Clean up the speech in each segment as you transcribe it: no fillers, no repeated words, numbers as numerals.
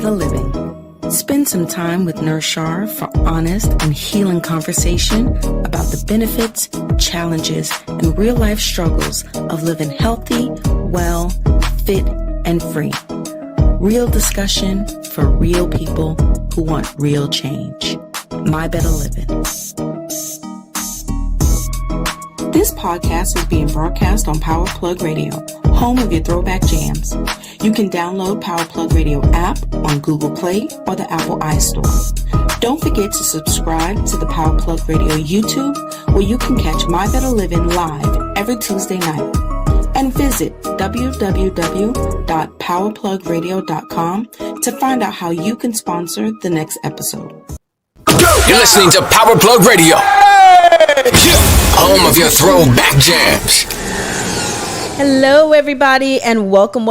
Better Living. Spend some time with Nurse Shar for honest and healing conversation about the benefits, challenges, and real-life struggles of living healthy, well, fit, and free. Real discussion for real people who want real change. My Better Living. This podcast is being broadcast on Power Plug Radio, home of your throwback jams. You can download Power Plug Radio app on Google Play or the Apple iStore. Don't forget to subscribe to the Power Plug Radio YouTube, where you can catch My Better Living live every Tuesday night. And visit www.powerplugradio.com to find out how you can sponsor the next episode. You're listening to Power Plug Radio, home of your throwback jams. Hello, everybody, and welcome.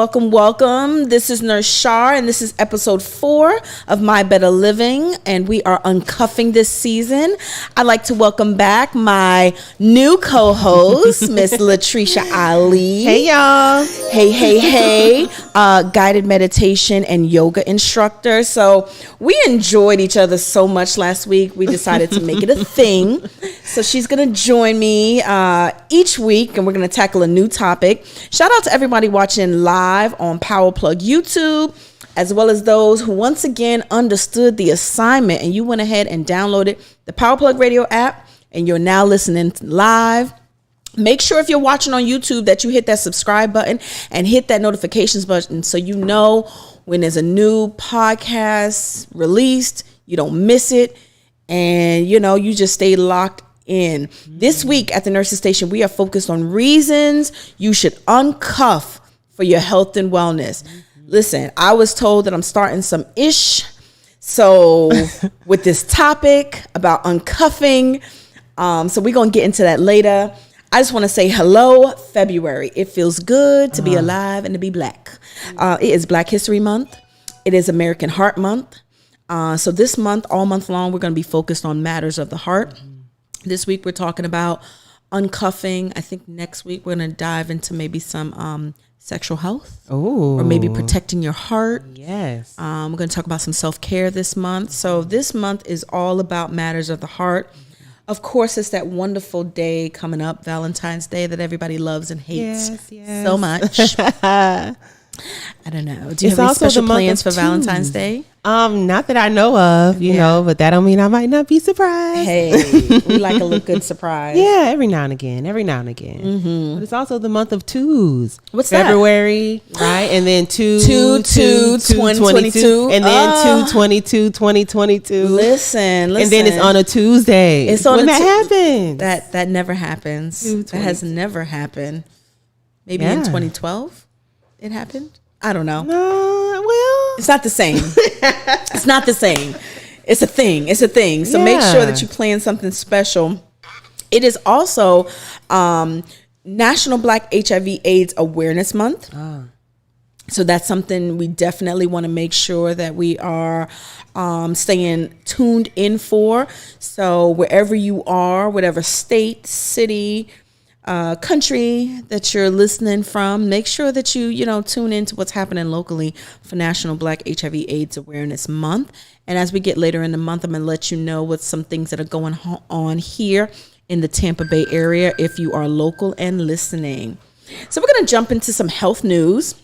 This is Nurse Shar, and this is episode 4 of My Better Living, and we are uncuffing this season. I'd like to welcome back my new co-host, Miss Latricia Ali. Hey, y'all. Hey. Guided meditation and yoga instructor. So we enjoyed each other so much last week, we decided to make it a thing. So she's going to join me each week, and we're going to tackle a new topic. Shout out to everybody watching live on Power Plug YouTube, as well as those who once again understood the assignment and you went ahead and downloaded the Power Plug Radio app and you're now listening live. Make sure if you're watching on YouTube that you hit that subscribe button and hit that notifications button so you know when there's a new podcast released, you don't miss it, and you just stay locked in. This week at the Nurses Station, we are focused on reasons you should uncuff for your health and wellness. Listen, I was told that I'm starting some ish. So with this topic about uncuffing, so we're going to get into that later. I just want to say hello, February. It feels good to be alive and to be black. It is Black History Month. It is American Heart Month. So this month, all month long, we're going to be focused on matters of the heart. This week, we're talking about uncuffing. I think next week, we're going to dive into maybe some sexual health. Ooh. Or maybe protecting your heart. Yes. We're going to talk about some self-care this month. So this month is all about matters of the heart. Of course, it's that wonderful day coming up, Valentine's Day, that everybody loves and hates so much. I don't know. Do you have any special plans for Valentine's Day? Not that I know of, you know, but that don't mean I might not be surprised. Hey, we like a little good surprise. Yeah, every now and again. Mm-hmm. But it's also the month of twos. What's February, that? Right? And then 2022. And then 2022. Listen. And then it's on a Tuesday. It's on when that happens. That never happens. That has never happened. Maybe in 2012 it happened. I don't know. Well, it's not the same. It's not the same. It's a thing. So make sure that you plan something special. It is also National Black HIV/AIDS Awareness Month. So that's something we definitely want to make sure that we are staying tuned in for. So wherever you are, whatever state, city, country that you're listening from, make sure that you tune into what's happening locally for National Black HIV/AIDS Awareness Month. And as we get later in the month, I'm going to let you know what some things that are going on here in the Tampa Bay area if you are local and listening. So we're going to jump into some health news.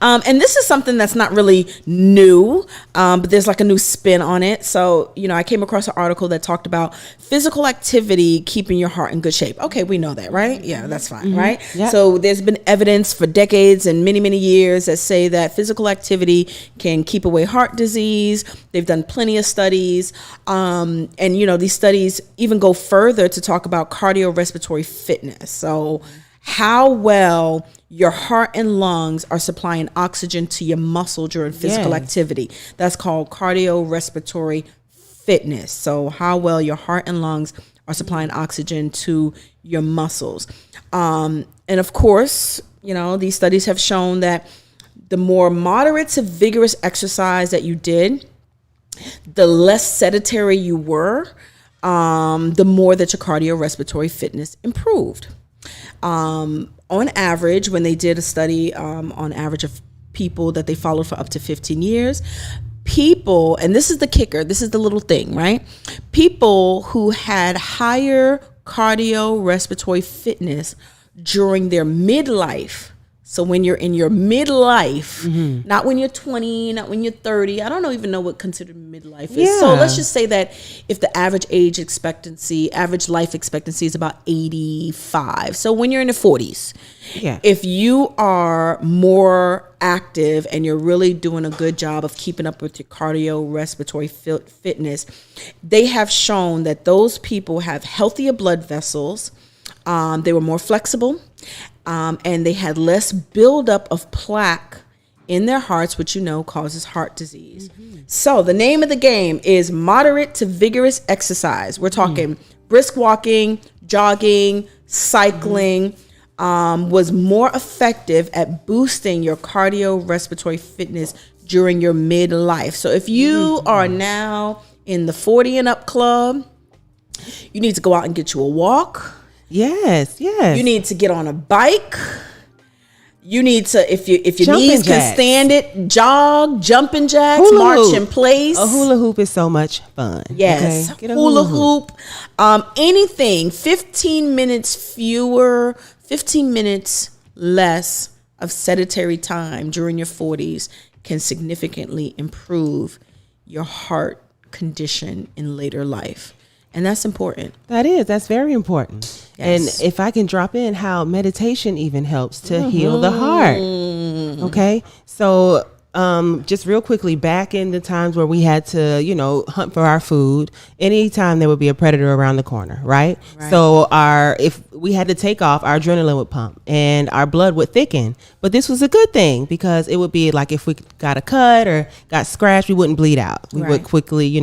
And this is something that's not really new, but there's like a new spin on it. So, I came across an article that talked about physical activity keeping your heart in good shape. Okay, we know that, right? Yeah, that's fine, right? Yep. So there's been evidence for decades and many, many years that say that physical activity can keep away heart disease. They've done plenty of studies. And, these studies even go further to talk about cardiorespiratory fitness. So how well your heart and lungs are supplying oxygen to your muscle during physical activity. That's called cardiorespiratory fitness. So how well your heart and lungs are supplying oxygen to your muscles. And of course, these studies have shown that the more moderate to vigorous exercise that you did, the less sedentary you were, the more that your cardiorespiratory fitness improved. On average, when they did a study on average of people that they followed for up to 15 years. People, and this is the kicker, this is the little thing, right? People who had higher cardiorespiratory fitness during their midlife. So when you're in your midlife, not when you're 20, not when you're 30, I don't even know what considered midlife is. Yeah. So let's just say that if the average life expectancy is about 85. So when you're in the 40s, if you are more active and you're really doing a good job of keeping up with your cardiorespiratory fitness, they have shown that those people have healthier blood vessels. They were more flexible. And they had less buildup of plaque in their hearts, which causes heart disease. So the name of the game is moderate to vigorous exercise. We're talking brisk walking, jogging, cycling, was more effective at boosting your cardiorespiratory fitness during your midlife. So if you are now in the 40 and up club, you need to go out and get you a walk. Yes. You need to get on a bike. You need to, if your Jumping knees can jacks. stand it, jog, jumping jacks, Hula march hoop. in place. A hula hoop is so much fun. Yes, Okay? Get a hula hoop. Anything 15 minutes less of sedentary time during your 40s can significantly improve your heart condition in later life. And that's important. That's very important. Yes. And if I can drop in how meditation even helps to heal the heart. Okay. So, just real quickly, back in the times where we had to, hunt for our food, anytime there would be a predator around the corner, right? So if we had to take off, our adrenaline would pump and our blood would thicken. But this was a good thing because it would be like if we got a cut or got scratched, we wouldn't bleed out. We would quickly,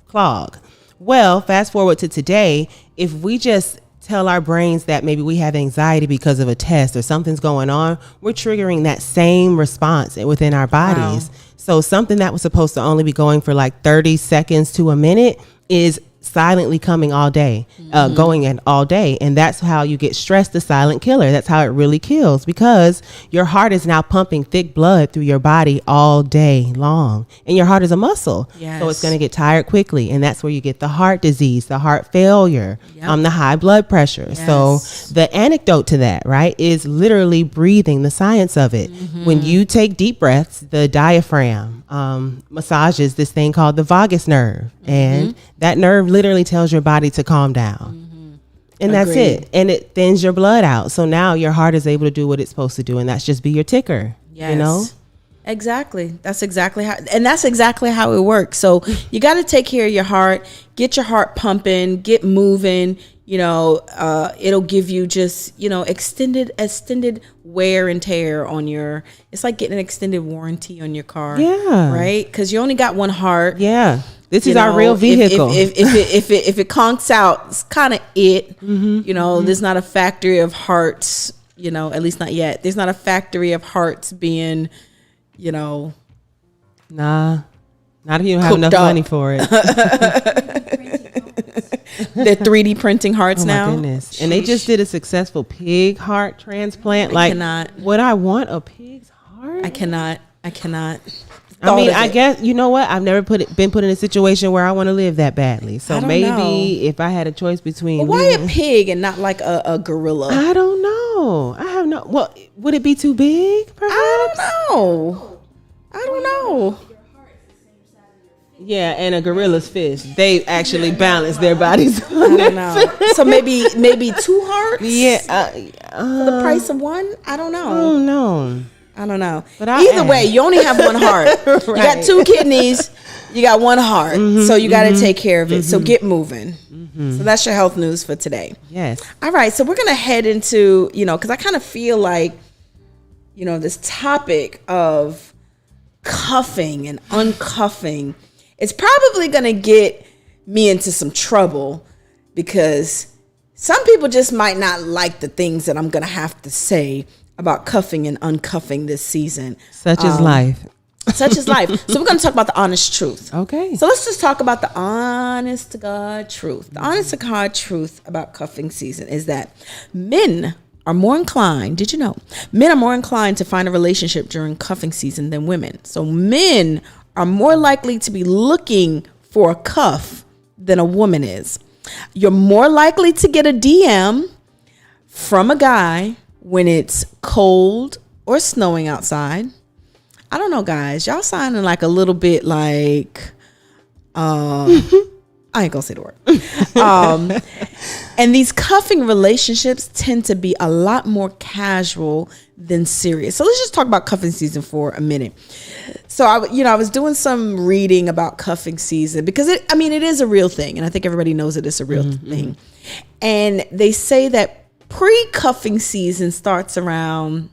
clog. Well, fast forward to today, if we just tell our brains that maybe we have anxiety because of a test or something's going on, we're triggering that same response within our bodies. Wow. So something that was supposed to only be going for like 30 seconds to a minute is silently coming all day, going in all day. And that's how you get stress, the silent killer. That's how it really kills, because your heart is now pumping thick blood through your body all day long. And your heart is a muscle. Yes. So it's going to get tired quickly. And that's where you get the heart disease, the heart failure, the high blood pressure. Yes. So the antidote to that, right, is literally breathing, the science of it. When you take deep breaths, the diaphragm massages this thing called the vagus nerve. And that nerve literally tells your body to calm down. And that's it. And it thins your blood out. So now your heart is able to do what it's supposed to do. And that's just be your ticker. Yes. Exactly. That's exactly how it works. So you got to take care of your heart, get your heart pumping, get moving. It'll give you just, extended wear and tear on it's like getting an extended warranty on your car. Yeah. Right? Because you only got one heart. Yeah. This is our real vehicle. If it conks out, it's kind of it. There's not a factory of hearts, at least not yet. There's not a factory of hearts being, Nah. Not if you don't have enough money for it. They're 3D printing hearts now. Oh my goodness. And they just did a successfut pig heart transplant. Would I want a pig's heart? I cannot. I mean, I guess, you know what? I've never been put in a situation where I want to live that badly. So maybe if I had a choice between. Why a pig and not like a gorilla? I don't know. I have no. Well, would it be too big? Perhaps? I don't know. Yeah, and a gorilla's fist. They actually balance their bodies. I don't know. So maybe 2 hearts. Yeah. For the price of one. I don't know. I don't know. But either way, you only have one heart. Right. You got 2 kidneys. You got 1 heart. So you got to take care of it. So get moving. So that's your health news for today. Yes. All right. So we're going to head into, because I kind of feel like, this topic of cuffing and uncuffing, it's probably going to get me into some trouble, because some people just might not like the things that I'm going to have to say about cuffing and uncuffing this season. Such is life. Such is life. So we're going to talk about the honest truth. Okay. So let's just talk about the honest to God truth. The honest to God truth about cuffing season is that men are more inclined, did you know? Men are more inclined to find a relationship during cuffing season than women. So men are more likely to be looking for a cuff than a woman is. You're more likely to get a DM from a guy when it's cold or snowing outside. I don't know, guys. Y'all sounding like a little bit like, I ain't gonna say the word. And these cuffing relationships tend to be a lot more casual than serious. So let's just talk about cuffing season for a minute. So I was doing some reading about cuffing season because it is a real thing, and I think everybody knows that it's a real thing. And they say that pre-cuffing season starts around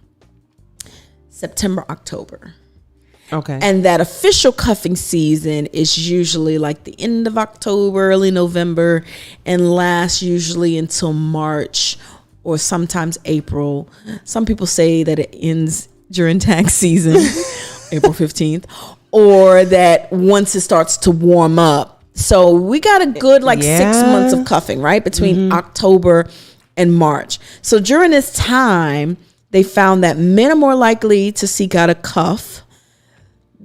September, October. Okay. And that official cuffing season is usually like the end of October, early November, and lasts usually until March or sometimes April. Some people say that it ends during tax season, April 15th, or that once it starts to warm up. So we got a good 6 months of cuffing, right? Between October and March. So during this time, they found that men are more likely to seek out a cuff.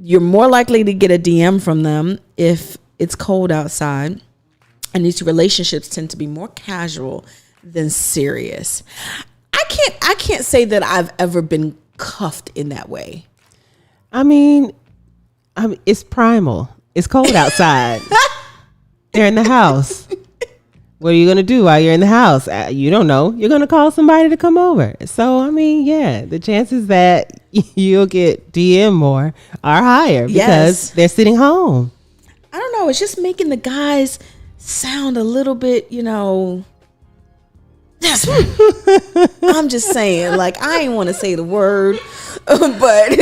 You're more likely to get a DM from them if it's cold outside. And these relationships tend to be more casual than serious. I can't say that I've ever been cuffed in that way. I mean, it's primal. It's cold outside. They're in the house. What are you going to do while you're in the house? You don't know. You're going to call somebody to come over. So, the chances that you'll get DM more are higher because they're sitting home. I don't know. It's just making the guys sound a little bit, I'm just saying, I ain't want to say the word, but.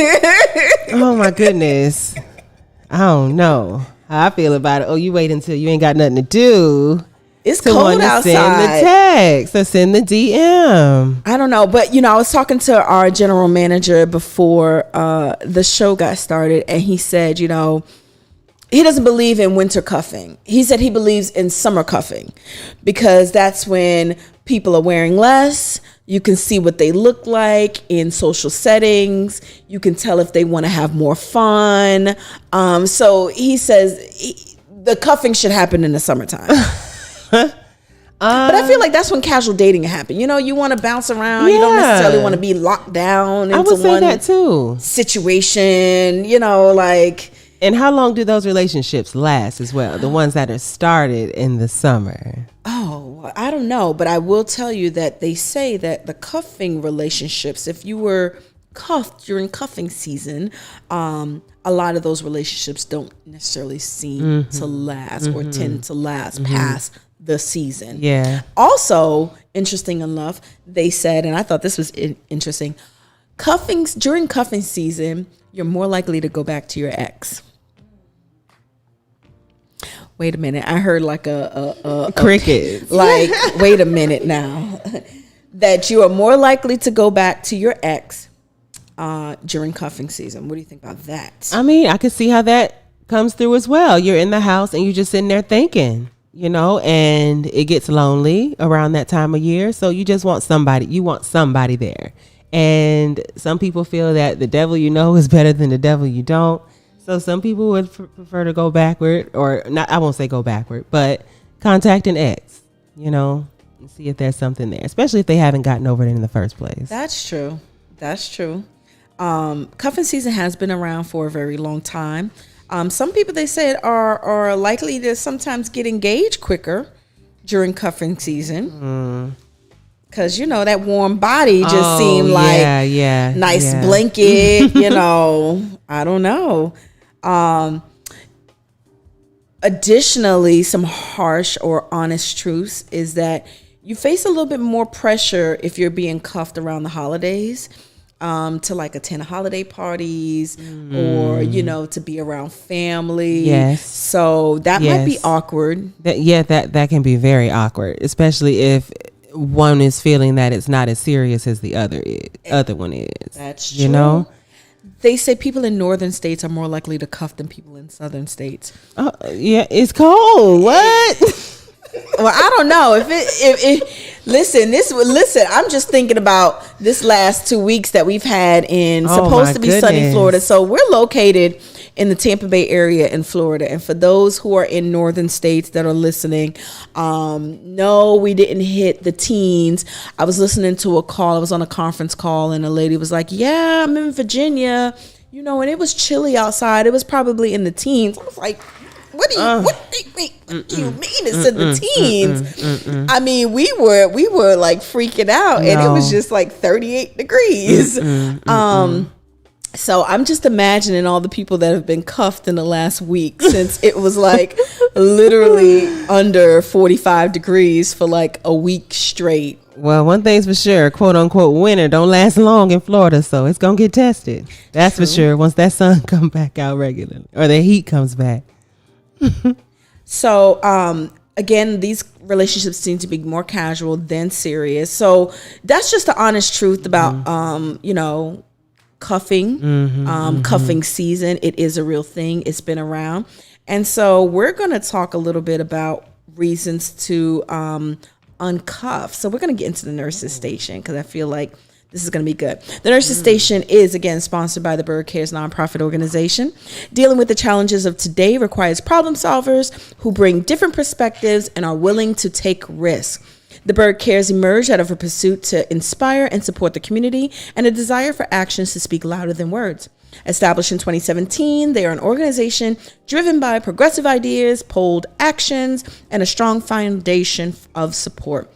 Oh, my goodness. I don't know how I feel about it. Oh, you wait until you ain't got nothing to do. It's cold outside. Send the text or send the DM. I don't know, but I was talking to our general manager before the show got started, and he said, he doesn't believe in winter cuffing. He said he believes in summer cuffing because that's when people are wearing less. You can see what they look like in social settings. You can tell if they want to have more fun. So he says the cuffing should happen in the summertime. But I feel like that's when casual dating happen. You want to bounce around. You don't necessarily want to be locked down into one that too. Situation. And how long do those relationships last as well? The ones that are started in the summer. Oh, I don't know, but I will tell you that they say that the cuffing relationships, if you were cuffed during cuffing season, a lot of those relationships don't necessarily seem to last or tend to last past the season. Yeah. Also, interesting enough, they said, and I thought this was interesting, during cuffing season, you're more likely to go back to your ex. Wait a minute. I heard like a cricket. Wait a minute now. That you are more likely to go back to your ex during cuffing season. What do you think about that? I can see how that comes through as well. You're in the house and you're just sitting there thinking, and it gets lonely around that time of year. So you just want somebody. You want somebody there. And some people feel that the devil is better than the devil you don't. So some people would prefer to go backward, or not. I won't say go backward, but contact an ex, and see if there's something there, especially if they haven't gotten over it in the first place. That's true. Cuffing season has been around for a very long time. Some people, they said, are likely to sometimes get engaged quicker during cuffing season. Because, that warm body just seemed like nice blanket, I don't know. Additionally, some harsh or honest truths is that you face a little bit more pressure if you're being cuffed around the holidays. To attend holiday parties or, to be around family. Yes. So that might be awkward. That can be very awkward, especially if one is feeling that it's not as serious as the other one is. That's true. They say people in northern states are more likely to cuff than people in southern states. Yeah, it's cold. What? Well, I don't know if listen. I'm just thinking about this last 2 weeks that we've had in supposed to be sunny Florida. So we're located in the Tampa Bay area in Florida. And for those who are in northern states that are listening, no, we didn't hit the teens. I was listening to a call. I was on a conference call, and a lady was like, "Yeah, I'm in Virginia, and it was chilly outside. It was probably in the teens." I was like, what do you mean it's in the teens? I mean, we were like freaking out, and it was just like 38 degrees. So I'm just imagining all the people that have been cuffed in the last week, since it was like literally under 45 degrees for like a week straight. Well, one thing's for sure, quote unquote, winter don't last long in Florida, so it's gonna get tested. That's for sure. Once that sun comes back out regularly, or the heat comes back. So, again, these relationships seem to be more casual than serious. So that's just the honest truth about, cuffing, cuffing season. It is a real thing. It's been around. And so we're going to talk a little bit about reasons to uncuff. So we're going to get into the nurses station, because I feel like this is going to be good. The Nurses Station is, again, sponsored by the Bird Cares nonprofit organization. Dealing with the challenges of today requires problem solvers who bring different perspectives and are willing to take risks. The Bird Cares emerged out of a pursuit to inspire and support the community and a desire for actions to speak louder than words. Established in 2017, they are an organization driven by progressive ideas, bold actions, and a strong foundation of support.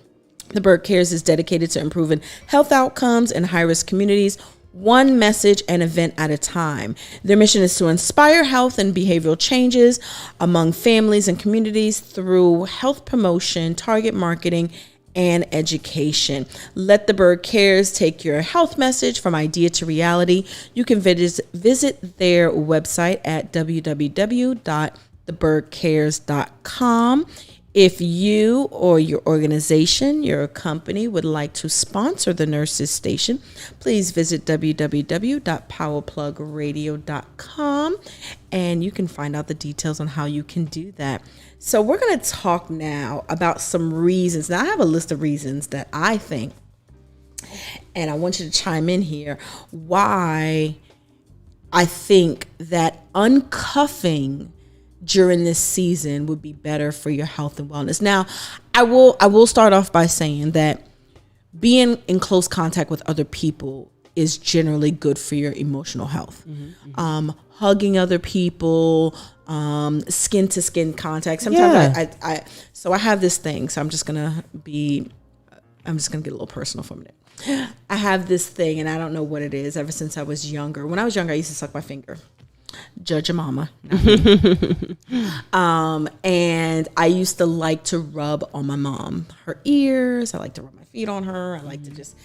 The Bird Cares is dedicated to improving health outcomes in high-risk communities, one message and event at a time. Their mission is to inspire health and behavioral changes among families and communities through health promotion, target marketing, and education. Let the Bird Cares take your health message from idea to reality. You can visit their website at www.thebirdcares.com. If you or your organization, your company would like to sponsor the Nurses Station, please visit www.powerplugradio.com, and you can find out the details on how you can do that. So we're going to talk now about some reasons. Now, I have a list of reasons that I think, and I want you to chime in here, why I think that uncuffing during this season would be better for your health and wellness. Now, I will start off by saying that being in close contact with other people is generally good for your emotional health. Hugging other people, skin to skin contact. Sometimes I have this thing, so I'm just gonna get a little personal for a minute. I have this thing, and I don't know what it is. Ever since I was younger, when I was younger, I used to suck my finger. Judge your mama. And I used to like to rub on my mom, her ears. I like to rub my feet on her. I like to just,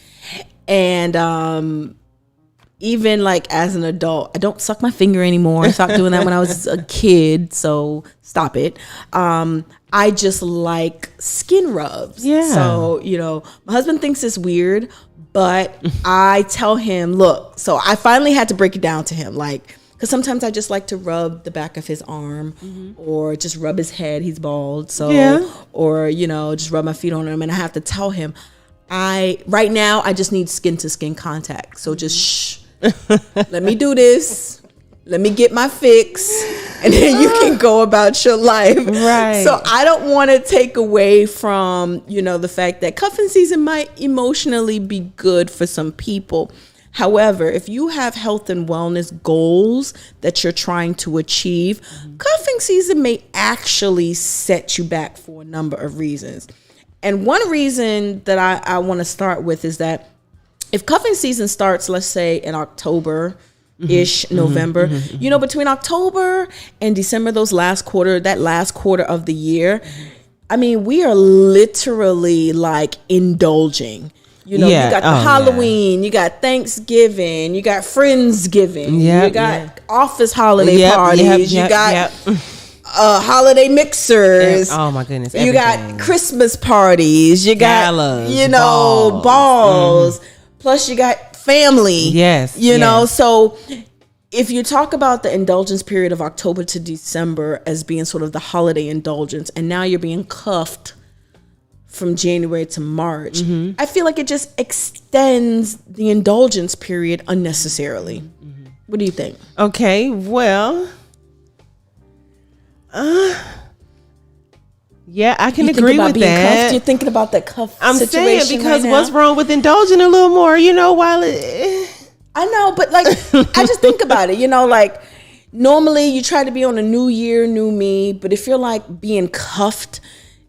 and even like as an adult, I don't suck my finger anymore. I stopped doing that when I was a kid, so stop it. I just like skin rubs. Yeah. So, my husband thinks it's weird, but I tell him, look, so I finally had to break it down to him, like, because sometimes I just like to rub the back of his arm, or just rub his head. He's bald. So, or, just rub my feet on him. And I have to tell him, right now, I just need skin to skin contact. So just shh, let me do this. Let me get my fix. And then you can go about your life. Right. So I don't want to take away from, the fact that cuffing season might emotionally be good for some people. However, if you have health and wellness goals that you're trying to achieve, cuffing season may actually set you back for a number of reasons. And one reason that I want to start with is that if cuffing season starts, let's say in October-ish, November, between October and December, that last quarter of the year, I mean, we are literally like indulging. You got the Halloween, you got Thanksgiving, you got Friendsgiving, you got office holiday parties, you got holiday mixers. Oh my goodness. You got Christmas parties, you got, galas, balls. Plus you got family. Yes. So if you talk about the indulgence period of October to December as being sort of the holiday indulgence, and now you're being cuffed from January to March, I feel like it just extends the indulgence period unnecessarily. What do you think? Okay, well, yeah, I can agree with that. Cuffed? You're thinking about that cuff situation saying because right what's now? wrong with indulging a little more, while I know, but like, I just think about it, like normally you try to be on a new year, new me, but if you're like being cuffed,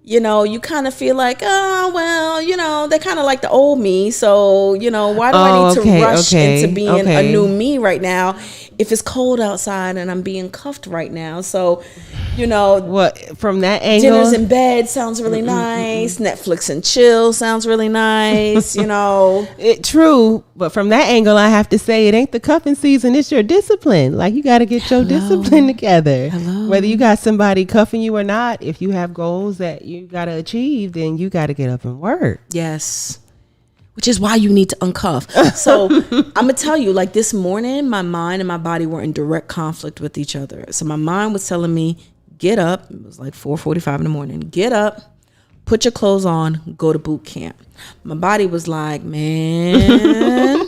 you kind of feel like, oh, well, they're kind of like the old me. So, why do I need to rush into being a new me right now if it's cold outside and I'm being cuffed right now? So, what from that angle, dinners in bed sounds really nice. Netflix and chill sounds really nice. True, but from that angle, I have to say it ain't the cuffing season. It's your discipline. Like you got to get your discipline together. Whether you got somebody cuffing you or not, if you have goals that you got to achieve, then you got to get up and work. Yes. Which is why you need to uncuff. So I'm going to tell you, like this morning, my mind and my body were in direct conflict with each other. So my mind was telling me, get up. It was like 4:45 in the morning. Get up, put your clothes on, go to boot camp. My body was like, man,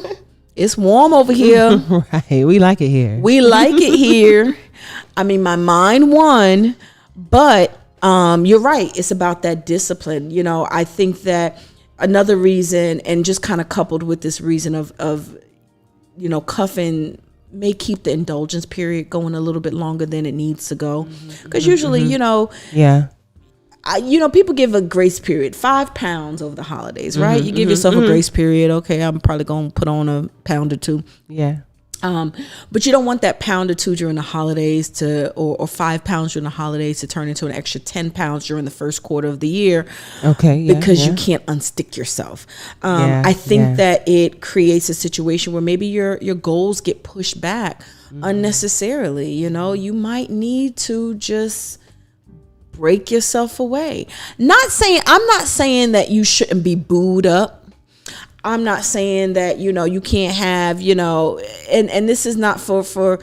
it's warm over here. Right. We like it here. We like it here. I mean, my mind won, but you're right. It's about that discipline. I think that another reason, and just kind of coupled with this reason of cuffing may keep the indulgence period going a little bit longer than it needs to go. Because usually, people give a grace period, 5 pounds over the holidays, right? You give yourself a grace period. Okay, I'm probably going to put on a pound or two. Yeah. But you don't want that pound or two during the holidays or 5 pounds during the holidays to turn into an extra 10 pounds during the first quarter of the year. Okay. Yeah, because you can't unstick yourself. I think that it creates a situation where maybe your goals get pushed back unnecessarily. You might need to just break yourself away. I'm not saying that you shouldn't be booed up. I'm not saying that, you can't have, and this is not for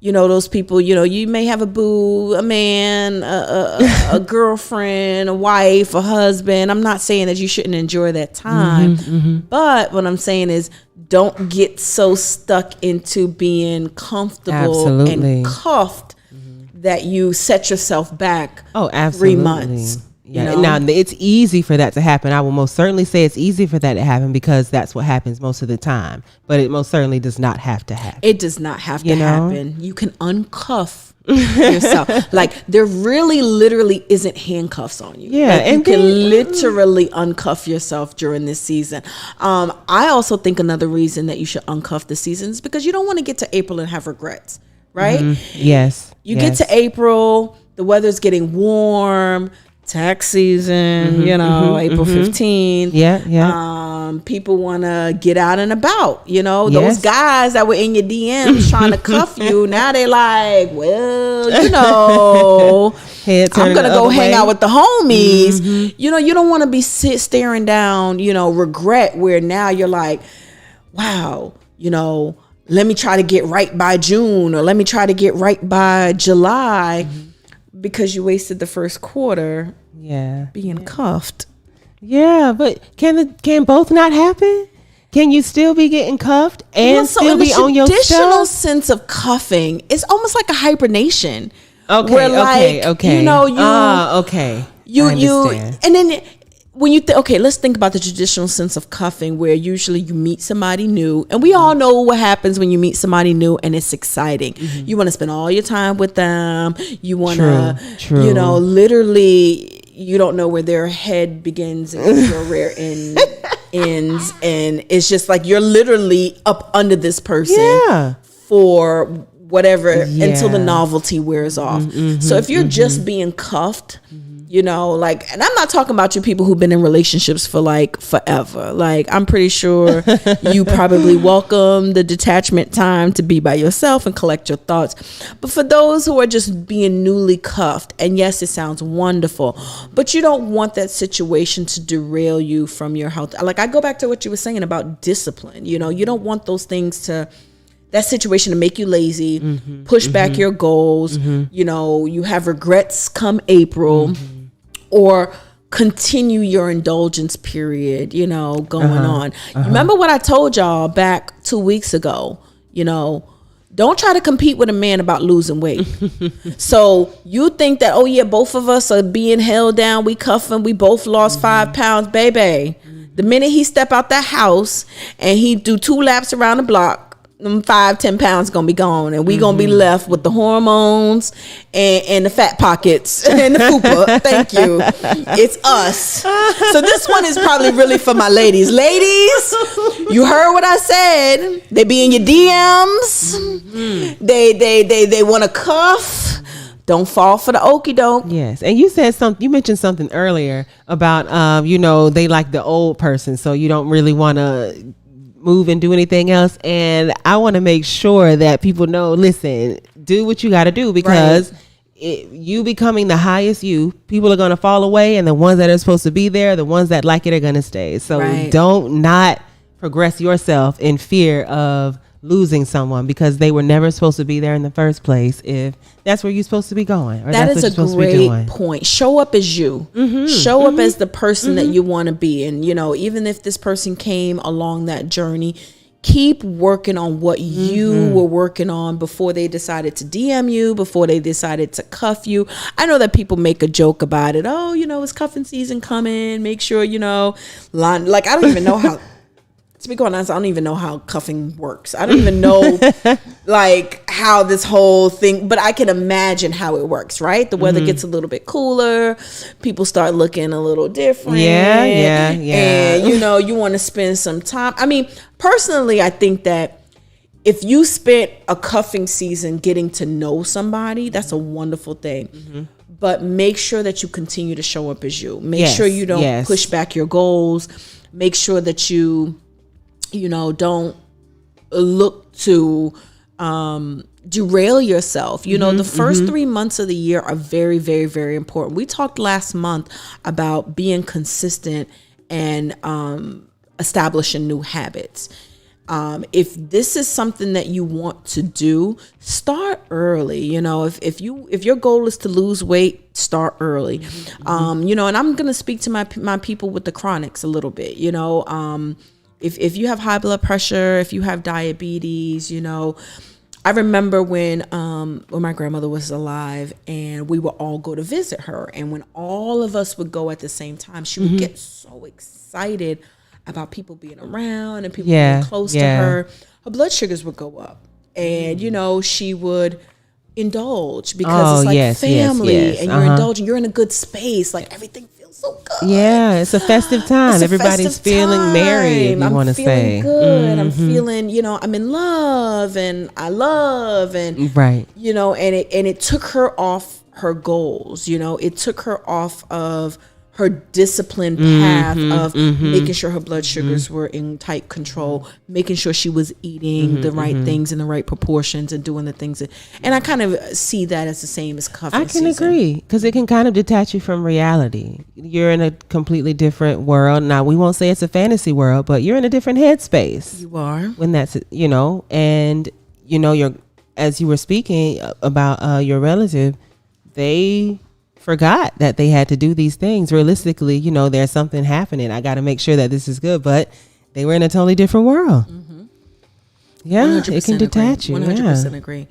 those people, you may have a boo, a man, a girlfriend, a wife, a husband. I'm not saying that you shouldn't enjoy that time. But what I'm saying is don't get so stuck into being comfortable and cuffed that you set yourself back 3 months. Yeah. Now, it's easy for that to happen. I will most certainly say it's easy for that to happen because that's what happens most of the time. But it most certainly does not have to happen. It does not have to happen. You can uncuff yourself. Like there really literally isn't handcuffs on you. Yeah. Like, you can literally uncuff yourself during this season. I also think another reason that you should uncuff the season is because you don't want to get to April and have regrets, right? Yes. You get to April, the weather's getting warm, tax season, April 15th. Yeah. People want to get out and about, those guys that were in your DMs trying to cuff you. Now they like, well, I'm going to go hang out with the homies. You don't want to be staring down, regret where now you're like, wow, let me try to get right by June or let me try to get right by July. Because you wasted the first quarter being cuffed. Yeah, but can both not happen? Can you still be getting cuffed and still be on your stuff? The traditional sense of cuffing is almost like a hibernation. Okay, where okay. You and then when you let's think about the traditional sense of cuffing, where usually you meet somebody new, and we all know what happens when you meet somebody new, and it's exciting. You want to spend all your time with them. You want to, literally, you don't know where their head begins and your rear end ends, and it's just like you're literally up under this person for whatever until the novelty wears off. So if you're just being cuffed. And I'm not talking about you people who've been in relationships for like forever. Like, I'm pretty sure you probably welcome the detachment time to be by yourself and collect your thoughts. But for those who are just being newly cuffed, and yes, it sounds wonderful, but you don't want that situation to derail you from your health. Like, I go back to what you were saying about discipline. You don't want those things that situation to make you lazy, push back your goals. You have regrets come April. Or continue your indulgence period, you know, going on. Remember what I told y'all back 2 weeks ago, you know, don't try to compete with a man about losing weight. So you think that, oh yeah, both of us are being held down, we cuffing, we both lost 5 pounds, baby. The minute he step out that house and he do 2 laps around the block, them 5-10 pounds gonna be gone, and we gonna be left with the hormones and the fat pockets and the fupa. Thank you. It's us. So this one is probably really for my ladies. Ladies, you heard what I said. They be in your DMs. They want to cuff. Don't fall for the okie doke. Yes, and you said something. You mentioned something earlier about you know, they like the old person, so you don't really want to move and do anything else. And I want to make sure that people know, listen, do what you got to do, because you becoming the highest you, people are going to fall away, and the ones that are supposed to be there, the ones that like it, are going to stay. So don't not progress yourself in fear of losing someone, because they were never supposed to be there in the first place, if that's where you're supposed to be going, or that that's is what a you're supposed to be great doing. point. Show up as you. Show up as the person that you want to be. And, you know, even if this person came along that journey, keep working on what you were working on before they decided to DM you, before they decided to cuff you. I know that people make a joke about it. Oh, you know, it's cuffing season coming. Make sure, you know, like, I don't even know how, to be quite honest, I don't even know how cuffing works. I don't even know like how this whole thing, but I can imagine how it works, right? The weather gets a little bit cooler. People start looking a little different. Yeah. And, you know, you want to spend some time. I mean, personally, I think that if you spent a cuffing season getting to know somebody, that's a wonderful thing. But make sure that you continue to show up as you. Make sure you don't push back your goals. Make sure that you know, don't look to derail yourself. You know, the first 3 months of the year are very, very, very important. We talked last month about being consistent and establishing new habits. If this is something that you want to do, start early. You know, if your goal is to lose weight, start early. You know, and I'm gonna speak to my people with the chronics a little bit. You know, if you have high blood pressure, if you have diabetes, you know, I remember when my grandmother was alive and we would all go to visit her. And when all of us would go at the same time, she would get so excited about people being around and people being close to her. Her blood sugars would go up. And, you know, she would indulge because it's like family and you're indulging. You're in a good space. Like everything feels so good. Yeah, it's a festive time. Everybody's feeling merry, if you want to say. I'm feeling good. I'm feeling, you know, I'm in love and I love and, you know, and it took her off her goals. You know, it took her off of her disciplined path of making sure her blood sugars were in tight control, making sure she was eating the right things in the right proportions and doing the things and I kind of see that as the same as cuffing I can agree, because it can kind of detach you from reality. You're in a completely different world. Now, we won't say it's a fantasy world, but you're in a different headspace. You are. When that's, you know, and, you know, as you were speaking about your relative, they forgot that they had to do these things. Realistically, you know, there's something happening. I got to make sure that this is good, but they were in a totally different world. Yeah, it can detach you. 100% agree.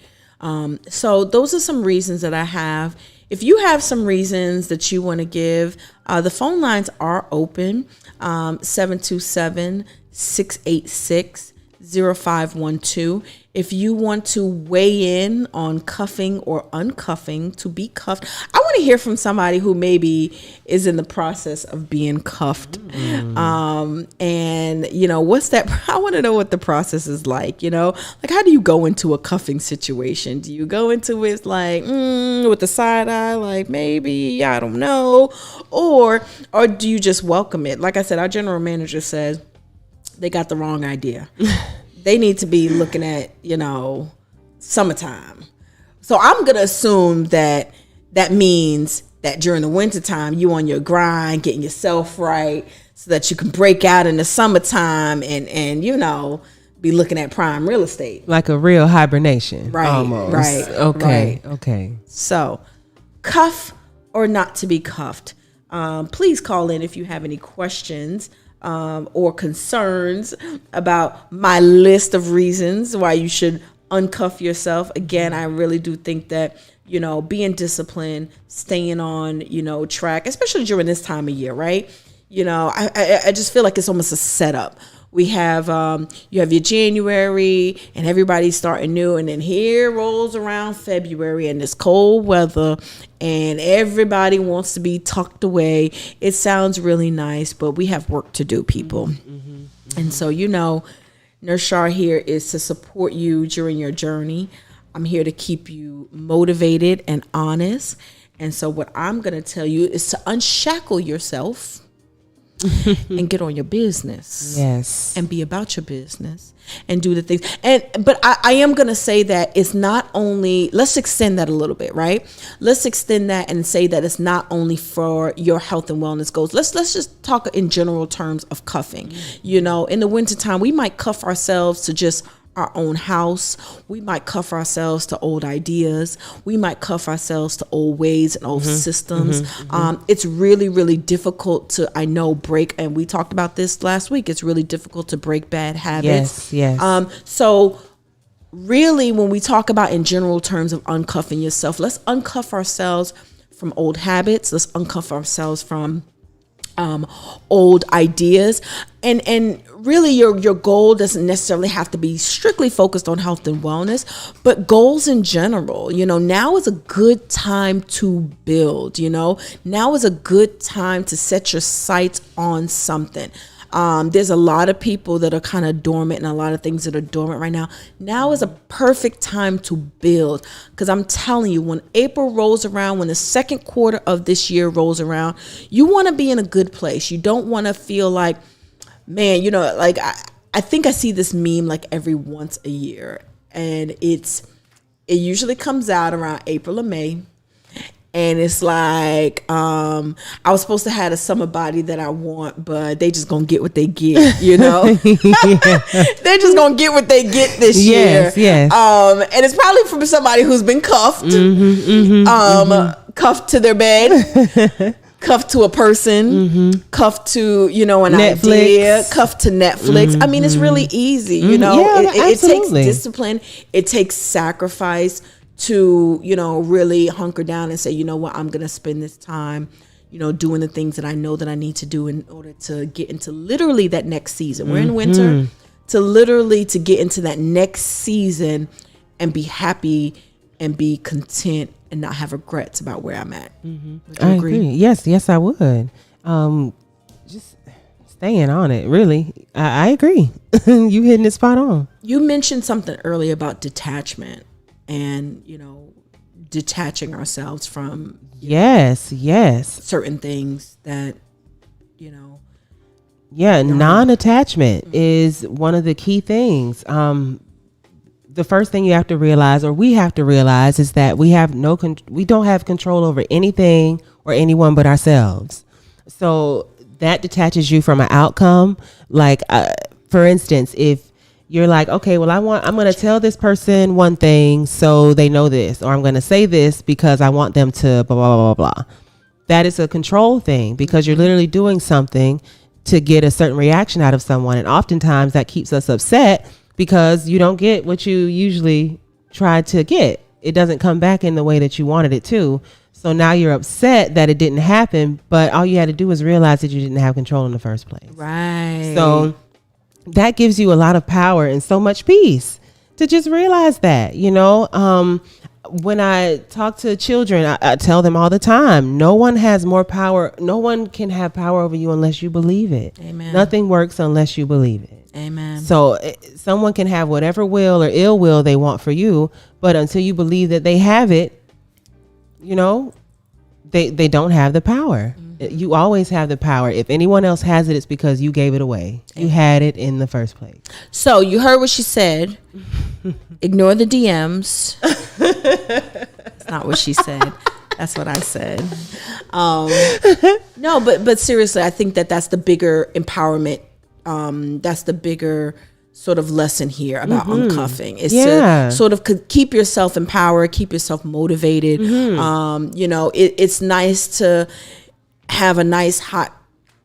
So those are some reasons that I have. If you have some reasons that you want to give, the phone lines are open. 727-686-0512. If you want to weigh in on cuffing or uncuffing, to be cuffed, I want to hear from somebody who maybe is in the process of being cuffed. And, you know, what's that? I want to know what the process is like, you know, like how do you go into a cuffing situation? Do you go into it like, with the side eye, like maybe, I don't know, or do you just welcome it? Like I said, our general manager says they got the wrong idea. They need to be looking at, you know, summertime. So I'm going to assume that means that during the wintertime, you on your grind, getting yourself right so that you can break out in the summertime and you know, be looking at prime real estate. Like a real hibernation. Right. Almost. Right. Okay. Right. Okay. So, cuff or not to be cuffed. Please call in if you have any questions or concerns about my list of reasons why you should uncuff yourself. Again, I really do think that, being disciplined, staying on, track, especially during this time of year, right? I just feel like it's almost a setup. We have, you have your January and everybody's starting new, and then here rolls around February and it's cold weather and everybody wants to be tucked away. It sounds really nice, but we have work to do, people. And so, Nurse Shar here is to support you during your journey. I'm here to keep you motivated and honest. And so what I'm going to tell you is to unshackle yourself and get on your business. Yes. And be about your business and do the things. But I am going to say that it's not only, let's extend that a little bit, right? Let's extend that and say that it's not only for your health and wellness goals. Let's just talk in general terms of cuffing. In the wintertime, we might cuff ourselves to just our own house. We might cuff ourselves to old ideas. We might cuff ourselves to old ways and old systems. It's really, really difficult to, break. And we talked about this last week. It's really difficult to break bad habits. Yes. So really, when we talk about in general terms of uncuffing yourself, let's uncuff ourselves from old habits. Let's uncuff ourselves from old ideas, and really your goal doesn't necessarily have to be strictly focused on health and wellness, but goals in general. Now is a good time to build. Now is a good time to set your sights on something. There's a lot of people that are kind of dormant and a lot of things that are dormant right now. Now is a perfect time to build, because I'm telling you, when April rolls around, when the second quarter of this year rolls around, you want to be in a good place. You don't want to feel like, man, I think I see this meme like every once a year, and it usually comes out around April or May. And it's like, I was supposed to have a summer body that I want, but they just gonna get what they get, They're just gonna get what they get this year. Yes. And it's probably from somebody who's been cuffed, cuffed to their bed, cuffed to a person, cuffed to, an Netflix. Idea, cuffed to Netflix. I mean, it's really easy, it takes discipline. It takes sacrifice to, really hunker down and say, I'm going to spend this time, doing the things that I know that I need to do in order to get into literally that next season. We're in winter, to get into that next season and be happy and be content and not have regrets about where I'm at. I agree. Yes, I would. Just staying on it, really. I agree. You hitting it spot on. You mentioned something earlier about detachment. And, detaching ourselves from certain things that, non-attachment is one of the key things. The first thing you have to realize, or we have to realize, is that we don't have control over anything or anyone but ourselves. So that detaches you from an outcome. Like, for instance, if you're like, okay, well, I'm going to tell this person one thing so they know this, or I'm going to say this because I want them to blah, blah, blah, blah. That is a control thing, because you're literally doing something to get a certain reaction out of someone. And oftentimes that keeps us upset because you don't get what you usually try to get. It doesn't come back in the way that you wanted it to. So now you're upset that it didn't happen, but all you had to do was realize that you didn't have control in the first place. Right. So that gives you a lot of power and so much peace to just realize that, when I talk to children, I tell them all the time, no one has more power. No one can have power over you unless you believe it. Amen. Nothing works unless you believe it. Amen. So someone can have whatever will or ill will they want for you, but until you believe that they have it, they don't have the power. You always have the power. If anyone else has it, it's because you gave it away. You had it in the first place. So you heard what she said. Ignore the DMs. That's not what she said. That's what I said. No, but seriously, I think that's the bigger empowerment. That's the bigger sort of lesson here about uncuffing is to sort of keep yourself empowered, keep yourself motivated. It's nice to have a nice hot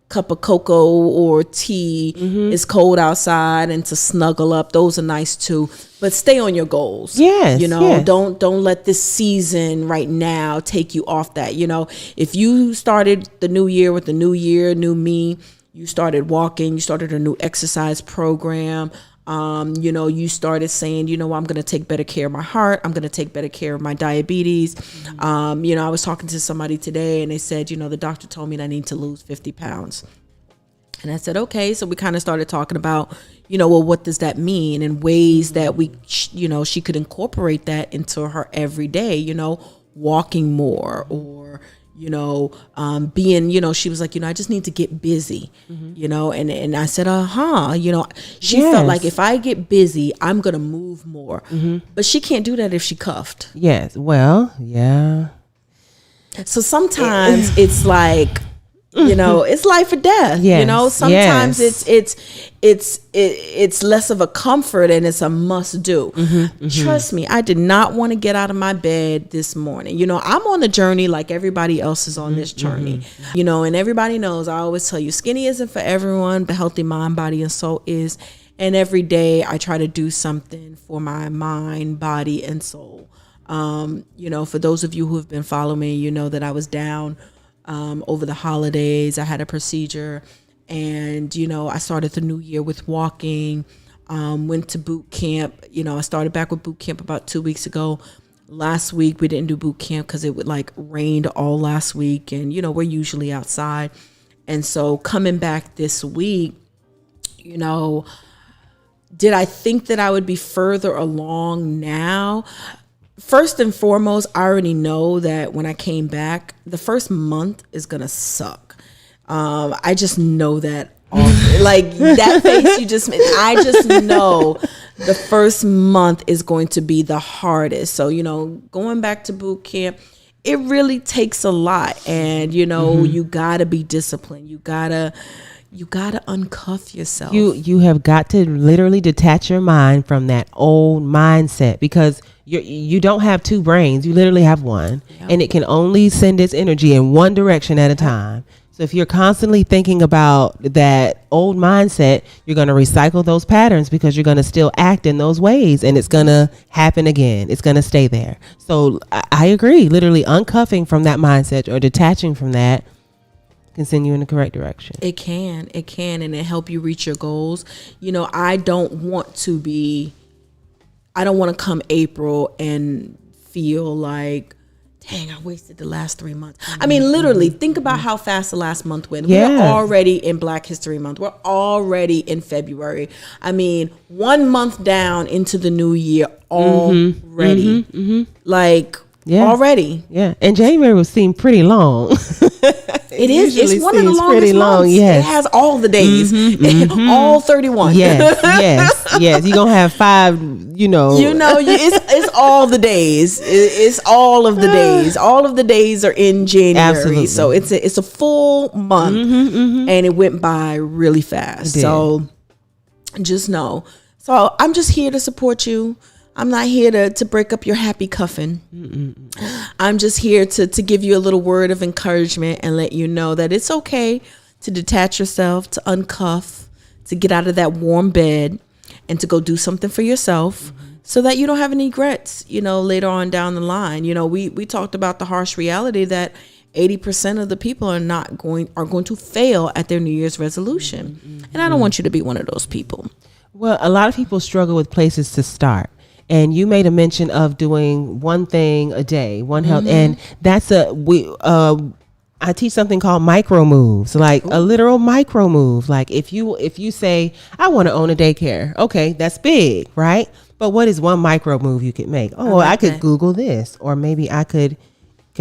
cup of cocoa or tea. It's cold outside, and to snuggle up, those are nice too. But stay on your goals. Yes, you know, yes. don't let this season right now take you off that. You know, if you started the new year with the new year, new me, you started walking, you started a new exercise program. You know, you started saying, you know, I'm going to take better care of my heart. I'm going to take better care of my diabetes. You know, I was talking to somebody today, and they said, you know, the doctor told me that I need to lose 50 pounds. And I said, okay. So we kind of started talking about, you know, well, what does that mean, and ways that we, you know, she could incorporate that into her everyday, you know, walking more, or, you know, being, you know, she was like, you know, I just need to get busy, you know, and I said, you know, she felt like if I get busy, I'm going to move more, but she can't do that if she cuffed. Yes. Well, yeah. So sometimes it's like, you know, it's life or death. Yes, you know, sometimes yes. it's less of a comfort, and it's a must do. Trust me, I did not want to get out of my bed this morning. You know, I'm on the journey like everybody else is on this journey. You know, and everybody knows, I always tell you, skinny isn't for everyone, but healthy mind, body, and soul is. And every day I try to do something for my mind, body, and soul. You know, for those of you who have been following me, you know that I was down over the holidays. I had a procedure, and, you know, I started the new year with walking, went to boot camp. You know, I started back with boot camp about 2 weeks ago. Last week we didn't do boot camp because it would like rained all last week, and, you know, we're usually outside. And so coming back this week, you know, did I think that I would be further along now? First and foremost, I already know that when I came back, the first month is gonna suck. I just know that. Like that face you just made, I just know the first month is going to be the hardest. So, you know, going back to boot camp, it really takes a lot, and, you know, you gotta be disciplined. You gotta uncuff yourself. You have got to literally detach your mind from that old mindset, because you don't have two brains. You literally have one, and it can only send its energy in one direction at a time. So if you're constantly thinking about that old mindset, you're going to recycle those patterns, because you're going to still act in those ways, and it's going to happen again. It's going to stay there. So I agree. Literally uncuffing from that mindset or detaching from that can send you in the correct direction. It can, and it help you reach your goals. You know, I don't want to come April and feel like, dang, I wasted the last 3 months. I mean, literally, think about how fast the last month went. Yeah. We're already in Black History Month. We're already in February. I mean, 1 month down into the new year already. Like, already. Yeah. And January will seem pretty long. It is. It's one of the longest pretty long, months. yes. It has all the days, all 31. Yes. You're gonna have 5. It's all the days. It's all of the days. All of the days are in January. Absolutely. So it's a full month, and it went by really fast. So just know. So I'm just here to support you. I'm not here to break up your happy cuffing. I'm just here to give you a little word of encouragement and let you know that it's okay to detach yourself, to uncuff, to get out of that warm bed, and to go do something for yourself, so that you don't have any regrets, you know, later on down the line. You know, we talked about the harsh reality that 80% of the people are going to fail at their New Year's resolution. And I don't want you to be one of those people. Well, a lot of people struggle with places to start. And you made a mention of doing one thing a day, one health, and that's I teach something called Micromoves, like a literal micro move. Like if you say, I want to own a daycare, okay, that's big, right? But what is one micro move you could make? Oh, I could Google this, or maybe could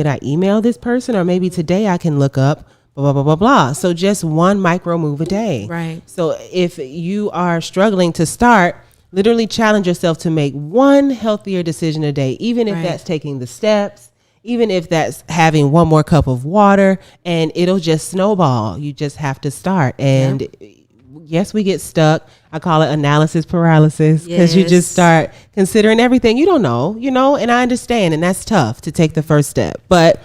I email this person, or maybe today I can look up blah, blah, blah, blah, blah. So just one micro move a day. Right. So if you are struggling to start, literally challenge yourself to make one healthier decision a day, even if that's taking the steps, even if that's having one more cup of water, and it'll just snowball. You just have to start. And yes, we get stuck. I call it analysis paralysis, because you just start considering everything you don't know, and I understand. And that's tough to take the first step. But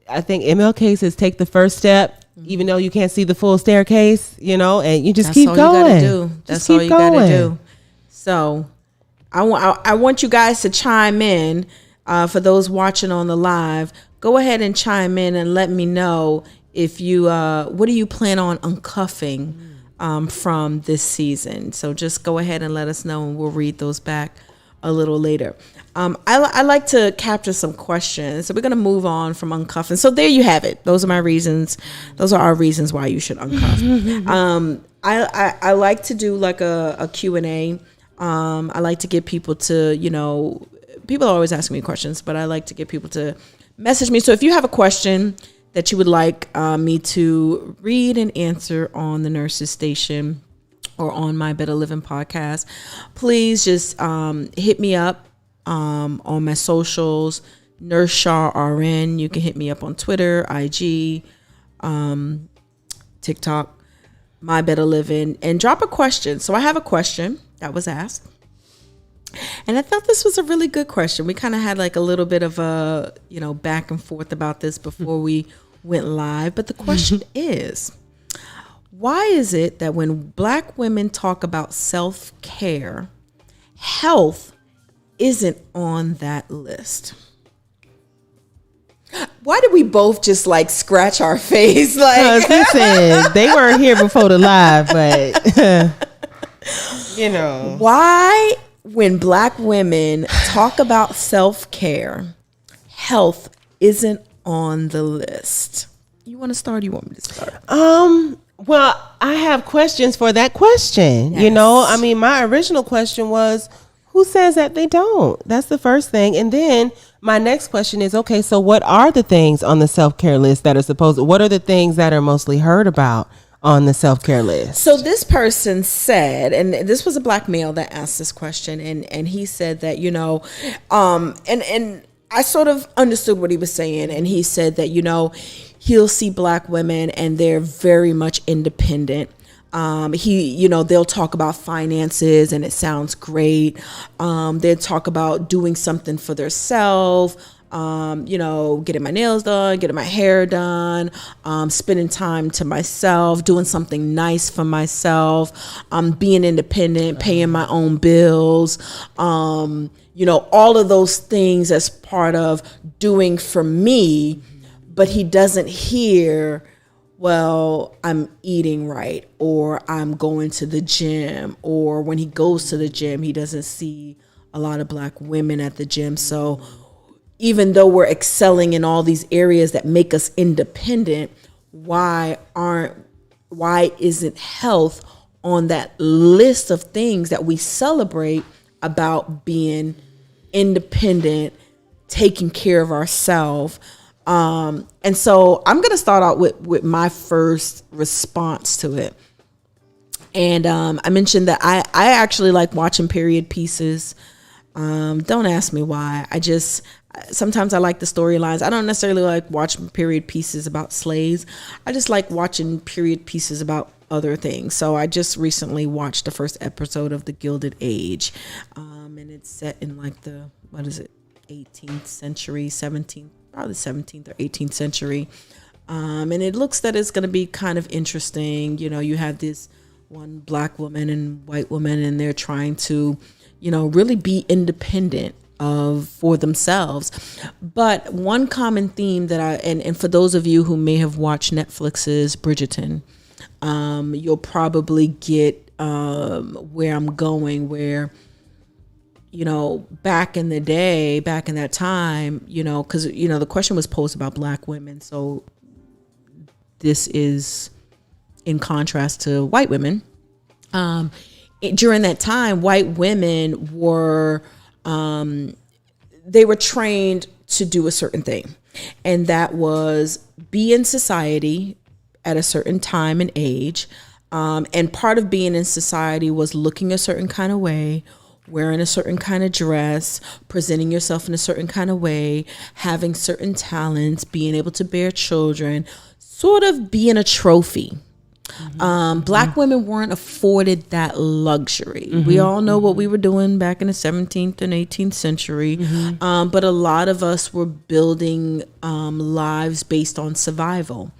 I think MLK says take the first step, even though you can't see the full staircase, you know, and you just keep going. That's all you gotta do. So I want you guys to chime in. For those watching on the live, go ahead and chime in and let me know if you what do you plan on uncuffing from this season. So just go ahead and let us know, and we'll read those back a little later. I like to capture some questions, so we're going to move on from uncuffing. So there you have it. Those are my reasons. Those are our reasons why you should uncuff. I like to do like a Q&A. I like to get people to, you know, people are always asking me questions, but I like to get people to message me. So if you have a question that you would like me to read and answer on the Nurses Station or on my Better Living podcast, please just hit me up on my socials, Nurse Shah RN. You can hit me up on Twitter, IG, TikTok, My Better Living, and drop a question. So I have a question that was asked, and I thought this was a really good question. We kind of had like a little bit of a, you know, back and forth about this before we went live. But the question is, why is it that when Black women talk about self-care, health isn't on that list? Why did we both just like scratch our face? Like, listen, they weren't here before the live, but you know, why when Black women talk about self-care, health isn't on the list? You want to start? Or you want me to start? Well, I have questions for that question. Yes. You know, I mean, my original question was, who says that they don't? That's the first thing. And then my next question is, okay, so what are the things on the self-care list that are supposed, what are the things that are mostly heard about on the self-care list? So this person said, and this was a Black male that asked this question, and he said that, you know, and I sort of understood what he was saying. And he said that, you know, he'll see Black women and they're very much independent. You know, they'll talk about finances and it sounds great. They'll talk about doing something for themselves, you know, getting my nails done, getting my hair done, spending time to myself, doing something nice for myself, being independent, paying my own bills, you know, all of those things as part of doing for me. But he doesn't hear, well, I'm eating right, or I'm going to the gym, or when he goes to the gym, he doesn't see a lot of Black women at the gym. So even though we're excelling in all these areas that make us independent, why isn't health on that list of things that we celebrate about being independent, taking care of ourselves? And so I'm going to start out with my first response to it. And I mentioned that I actually like watching period pieces. Don't ask me why. Sometimes I like the storylines. I don't necessarily like watching period pieces about slaves. I just like watching period pieces about other things. So I just recently watched the first episode of The Gilded Age. And it's set in like the, 18th century, 17th, probably 17th or 18th century. And it looks that it's going to be kind of interesting. You know, you have this one Black woman and white woman, and they're trying to, you know, really be independent for themselves. But one common theme that and for those of you who may have watched Netflix's Bridgerton, you'll probably get where I'm going, where, you know, back in that time, you know, because, you know, the question was posed about Black women. So this is in contrast to white women. During that time, white women were, they were trained to do a certain thing. And that was be in society at a certain time and age. And part of being in society was looking a certain kind of way, wearing a certain kind of dress, presenting yourself in a certain kind of way, having certain talents, being able to bear children, sort of being a trophy. Black women weren't afforded that luxury. We all know what we were doing back in the 17th and 18th century, but a lot of us were building lives based on survival.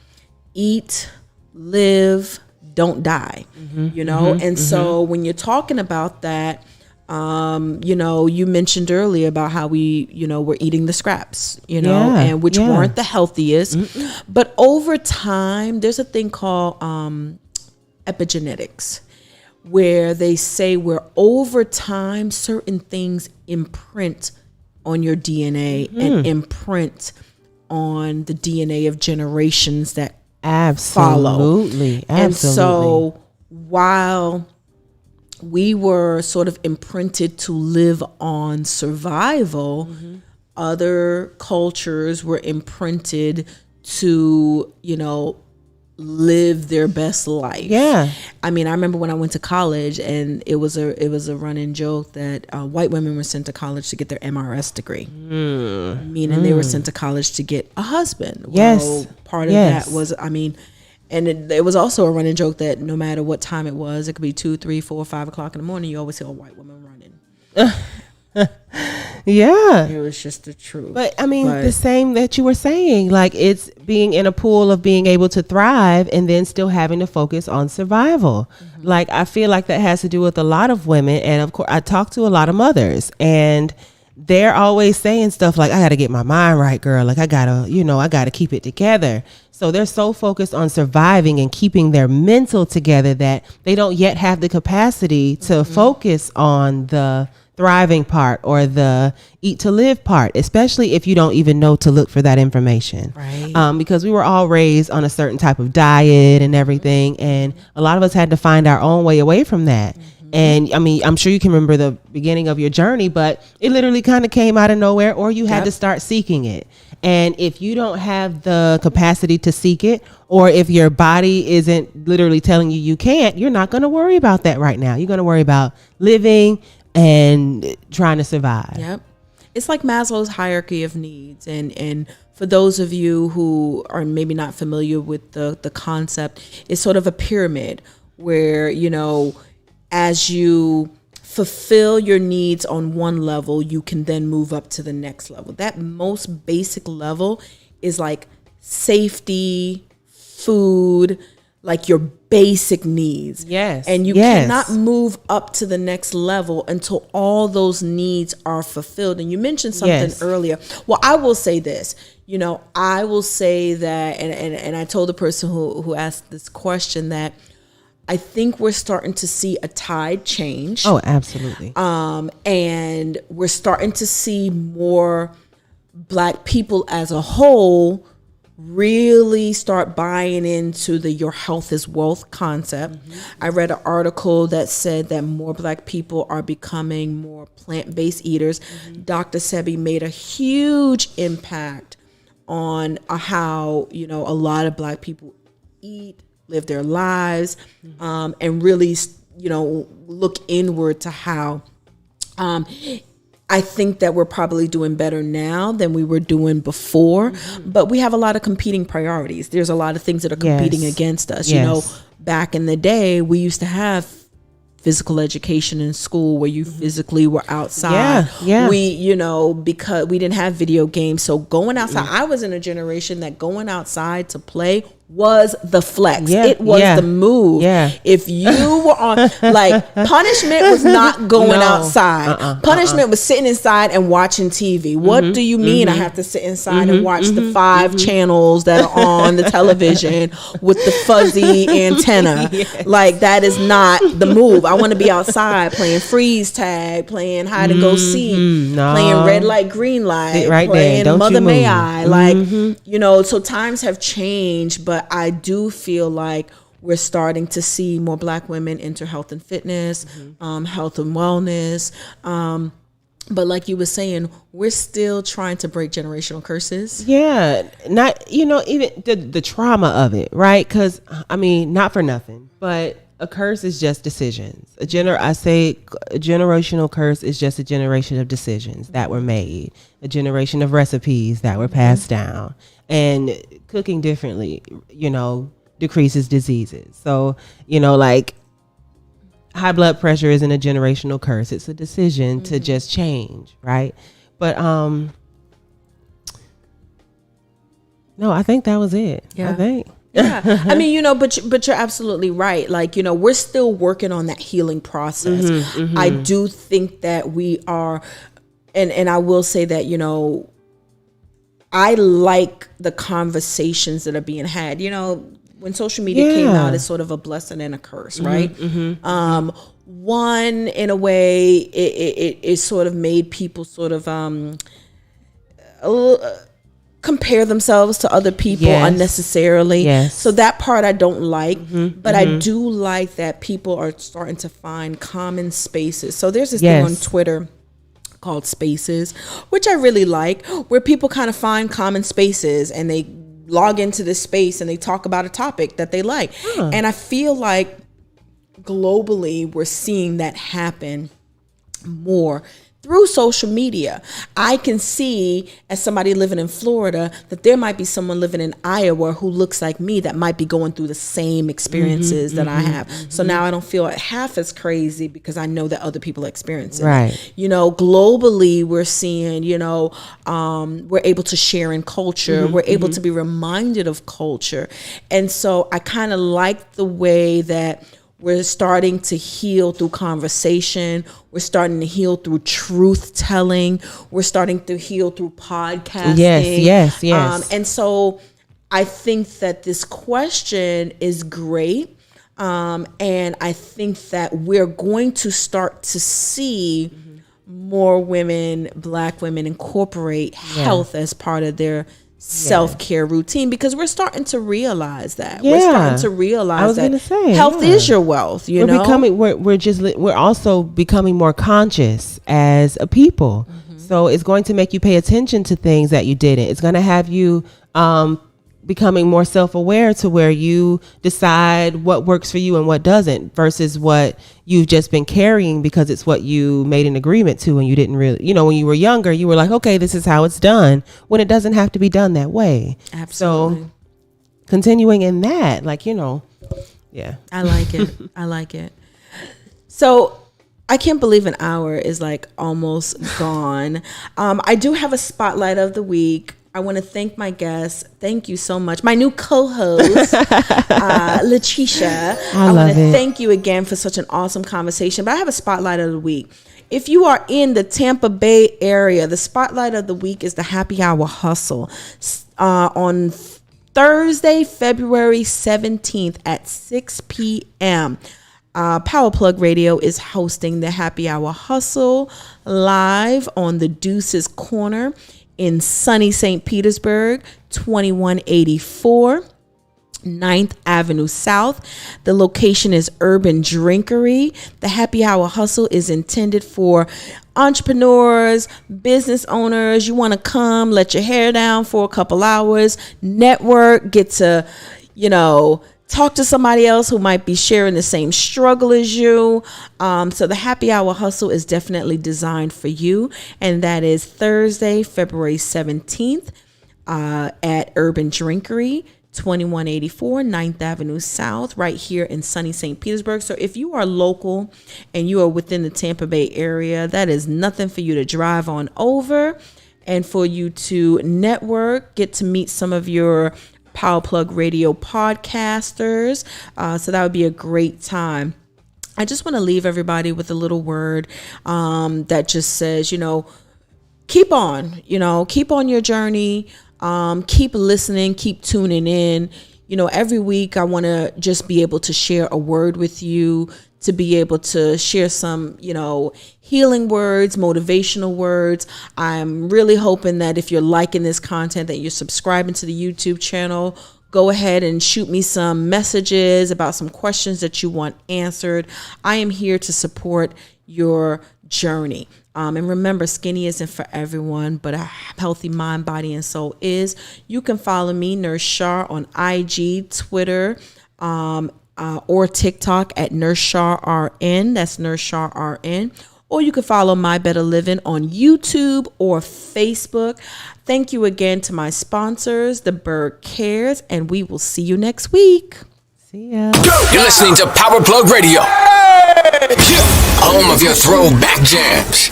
Eat, live, don't die, you know? And so when you're talking about that, you know, you mentioned earlier about how we, you know, we're eating the scraps, you know, and which weren't the healthiest. But over time, there's a thing called epigenetics, where they say where over time certain things imprint on your DNA and imprint on the DNA of generations that follow. And so while we were sort of imprinted to live on survival, other cultures were imprinted to, you know, live their best life. Yeah. I mean, I remember when I went to college, and it was a running joke that white women were sent to college to get their MRS degree, meaning they were sent to college to get a husband. Well, part of that was, I mean, and it was also a running joke that no matter what time it was, it could be 2, 3, 4, 5 o'clock in the morning, you always see a white woman running. Yeah. It was just the truth. But I mean, the same that you were saying, like it's being in a pool of being able to thrive and then still having to focus on survival. Like, I feel like that has to do with a lot of women. And of course, I talk to a lot of mothers, and they're always saying stuff like, I got to get my mind right, girl. Like, I got to keep it together. So they're so focused on surviving and keeping their mental together that they don't yet have the capacity to focus on the thriving part or the eat to live part, especially if you don't even know to look for that information. Right. Because we were all raised on a certain type of diet and everything. And a lot of us had to find our own way away from that. And I mean, I'm sure you can remember the beginning of your journey, but it literally kind of came out of nowhere, or you had to start seeking it. And if you don't have the capacity to seek it, or if your body isn't literally telling you can't, you're not going to worry about that right now. You're going to worry about living and trying to survive. Yep. It's like Maslow's hierarchy of needs. And for those of you who are maybe not familiar with the concept, it's sort of a pyramid where, you know, as you fulfill your needs on one level, you can then move up to the next level. That most basic level is like safety, food, like your basic needs. Yes. And you cannot move up to the next level until all those needs are fulfilled. And you mentioned something earlier. Well, I will say this, you know, I will say that, and I told the person who asked this question that I think we're starting to see a tide change. Oh, absolutely. And we're starting to see more Black people as a whole really start buying into the your health is wealth concept. I read an article that said that more Black people are becoming more plant-based eaters. Dr. Sebi made a huge impact on how, you know, a lot of Black people eat, live their lives, and really, you know, look inward to how I think that we're probably doing better now than we were doing before, but we have a lot of competing priorities. There's a lot of things that are competing against us. You know, back in the day, we used to have physical education in school where you physically were outside. We, you know, because we didn't have video games. So going outside, I was in a generation that going outside to play was the flex. It was the move. If you were on, like, punishment was not going outside. Punishment was sitting inside and watching TV. What do you mean I have to sit inside and watch the 5 channels that are on the television with the fuzzy antenna? Like, that is not the move. I want to be outside playing freeze tag, playing hide and go seek, playing red light, green light, sit right playing there. Mother May I. Like, you know, so times have changed, but I do feel like we're starting to see more Black women enter health and fitness, health and wellness. But like you were saying, we're still trying to break generational curses. Yeah, not, you know, even the trauma of it, right? Because, I mean, not for nothing, but a curse is just decisions. I say a generational curse is just a generation of decisions that were made, a generation of recipes that were passed down, and cooking differently, you know, decreases diseases. So, like high blood pressure isn't a generational curse. It's a decision to just change, right? But no, I think that was it. Yeah. I think. Yeah. I mean, but you're absolutely right. Like, we're still working on that healing process. I do think that we are, and I will say that, I like the conversations that are being had. When social media came out, it's sort of a blessing and a curse, right? One, in a way, it sort of made people sort of compare themselves to other people unnecessarily. So that part I don't like, but I do like that people are starting to find common spaces. So there's this thing on Twitter called Spaces, which I really like, where people kind of find common spaces and they log into this space and they talk about a topic that they like. And I feel like globally we're seeing that happen more through social media. I can see, as somebody living in Florida, that there might be someone living in Iowa who looks like me that might be going through the same experiences that I have. So now I don't feel half as crazy because I know that other people are experiencing it. Globally, we're seeing, we're able to share in culture. We're able to be reminded of culture. And so I kind of like the way that we're starting to heal through conversation. We're starting to heal through truth telling. We're starting to heal through podcasting. Yes. And so I think that this question is great. And I think that we're going to start to see more women, Black women, incorporate health as part of their self-care routine, because we're starting to realize that. We're starting to realize that health is your wealth. We're also becoming more conscious as a people. So it's going to make you pay attention to things that you didn't. It's going to have you becoming more self-aware to where you decide what works for you and what doesn't, versus what you've just been carrying because it's what you made an agreement to, and you didn't really, when you were younger, you were like, okay, this is how it's done, when it doesn't have to be done that way. Absolutely. So continuing in that, I like it. I like it. So I can't believe an hour is almost gone. I do have a spotlight of the week. I want to thank my guests. Thank you so much. My new co-host, Letitia. I want to thank you again for such an awesome conversation. But I have a spotlight of the week. If you are in the Tampa Bay area, the spotlight of the week is the Happy Hour Hustle. On Thursday, February 17th at 6 p.m., Power Plug Radio is hosting the Happy Hour Hustle live on the Deuces Corner in sunny St. Petersburg, 2184 9th Avenue South. The location is Urban Drinkery. The Happy Hour Hustle is intended for entrepreneurs, business owners. You want to come, let your hair down for a couple hours, network, get to, talk to somebody else who might be sharing the same struggle as you. So the Happy Hour Hustle is definitely designed for you. And that is Thursday, February 17th at Urban Drinkery, 2184 9th Avenue South, right here in sunny St. Petersburg. So if you are local and you are within the Tampa Bay area, that is nothing for you to drive on over and for you to network, get to meet some of your Power Plug Radio podcasters. So that would be a great time. I just want to leave everybody with a little word that just says, keep on your journey. Keep listening, keep tuning in. Every week I want to just be able to share a word with you, to be able to share some, healing words, motivational words. I'm really hoping that if you're liking this content, that you're subscribing to the YouTube channel. Go ahead and shoot me some messages about some questions that you want answered. I am here to support your journey. And remember, skinny isn't for everyone, but a healthy mind, body, and soul is. You can follow me, Nurse Shar, on IG, Twitter, or TikTok at Nurse Shar RN. That's Nurse Shar RN. or you can follow My Better Living on YouTube or Facebook. Thank you again to my sponsors, The Bird Cares, and we will see you next week. See ya. You're listening to Power Plug Radio, home of your throwback jams.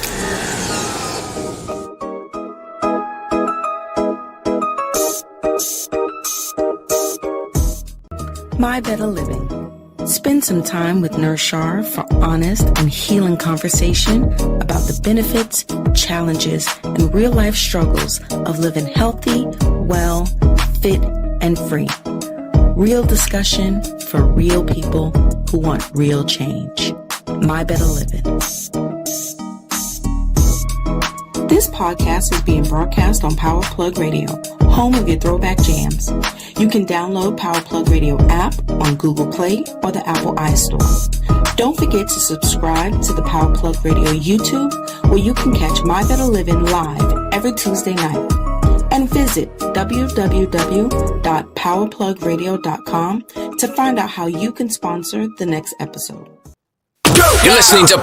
My Better Living. Spend some time with Nurse Shar for honest and healing conversation about the benefits, challenges, and real-life struggles of living healthy, well, fit, and free. Real discussion for real people who want real change. My Better Living. This podcast is being broadcast on Power Plug Radio, home of your throwback jams. You can download Power Plug Radio app on Google Play or the Apple iStore. Don't forget to subscribe to the Power Plug Radio YouTube, where you can catch My Better Living live every Tuesday night. And visit www.powerplugradio.com to find out how you can sponsor the next episode. You're listening to